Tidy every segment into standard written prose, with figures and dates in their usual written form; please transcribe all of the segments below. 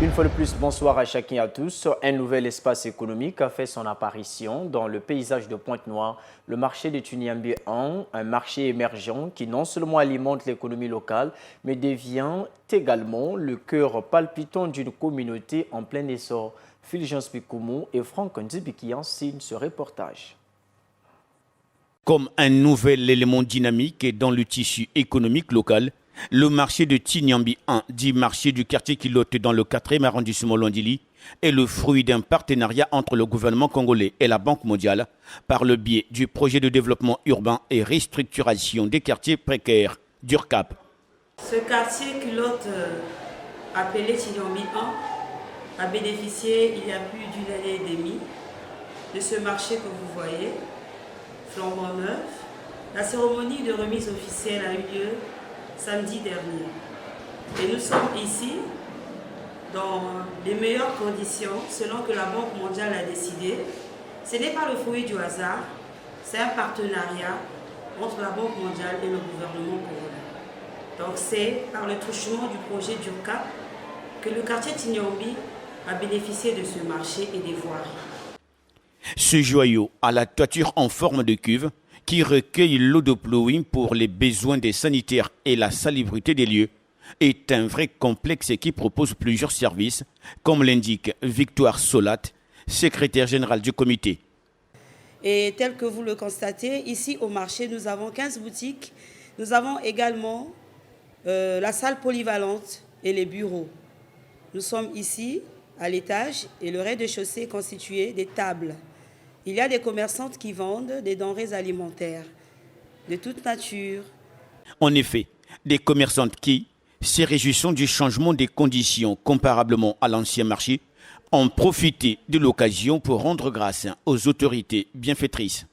Une fois de plus, bonsoir à chacun et à tous. Un nouvel espace économique a fait son apparition dans le paysage de Pointe-Noire, le marché de Tuniambi 1, un marché émergent qui non seulement alimente l'économie locale, mais devient également le cœur palpitant d'une communauté en plein essor. Fulgence Pikoumou et Franck Ndibikian signent ce reportage. Comme un nouvel élément dynamique dans le tissu économique local, le marché de Tiniambi 1, dit marché du quartier Kilote dans le 4e arrondissement Londili, est le fruit d'un partenariat entre le gouvernement congolais et la Banque mondiale par le biais du projet de développement urbain et restructuration des quartiers précaires d'URCAP. Ce quartier Kilote, appelé Tiniambi 1, a bénéficié il y a plus d'une année et demie de ce marché que vous voyez, flambant neuf. La cérémonie de remise officielle a eu lieu samedi dernier. Et nous sommes ici dans les meilleures conditions selon que la Banque mondiale a décidé. Ce n'est pas le fruit du hasard, c'est un partenariat entre la Banque mondiale et le gouvernement congolais. Donc c'est par le truchement du projet d'URCAP que le quartier Tiniambi a bénéficié de ce marché et des voiries. Ce joyau à la toiture en forme de cuve qui recueille l'eau de pluie pour les besoins des sanitaires et la salubrité des lieux est un vrai complexe qui propose plusieurs services, comme l'indique Victoire Solat, secrétaire générale du comité. Et tel que vous le constatez, ici au marché, nous avons 15 boutiques. Nous avons également la salle polyvalente et les bureaux. Nous sommes ici à l'étage et le rez-de-chaussée est constitué des tables. Il y a des commerçantes qui vendent des denrées alimentaires de toute nature. En effet, des commerçantes qui, se réjouissant du changement des conditions comparablement à l'ancien marché, ont profité de l'occasion pour rendre grâce aux autorités bienfaitrices.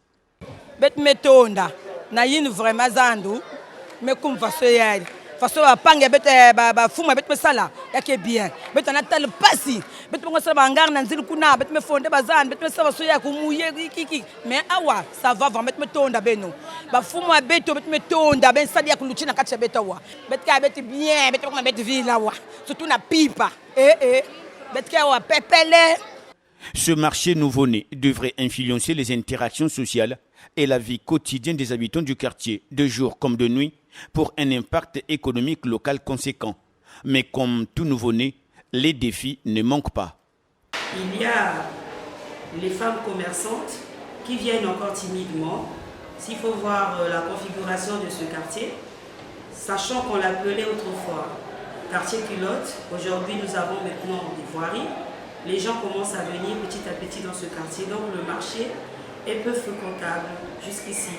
façon pange bete ba fuma bete sala yake bien bete na tel pasi bete ngo sala bangar na nzili kuna bete me fonde bazan bete me sala so ya kumuye kiki mais awa ça va vraiment bete me tonda beno ba fuma bete bete me tonda ben sala ya kuluchina kacha bete wa bete ka bete bien bete ko bete vila wa surtout na pipa bete ka wa pepele. Ce marché nouveau-né devrait influencer les interactions sociales et la vie quotidienne des habitants du quartier, de jour comme de nuit, pour un impact économique local conséquent. Mais comme tout nouveau-né, les défis ne manquent pas. Il y a les femmes commerçantes qui viennent encore timidement. S'il faut voir la configuration de ce quartier, sachant qu'on l'appelait autrefois quartier culotte, aujourd'hui nous avons maintenant des voiries. Les gens commencent à venir petit à petit dans ce quartier, donc le marché est peu fréquentable jusqu'ici.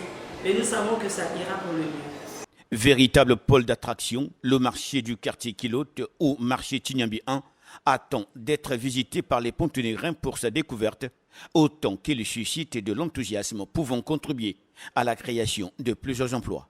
Mais nous savons que ça ira pour le mieux. Véritable pôle d'attraction, le marché du quartier Kilote ou marché Tiniambi 1 attend d'être visité par les Pontenégrins pour sa découverte, autant qu'il suscite de l'enthousiasme pouvant contribuer à la création de plusieurs emplois.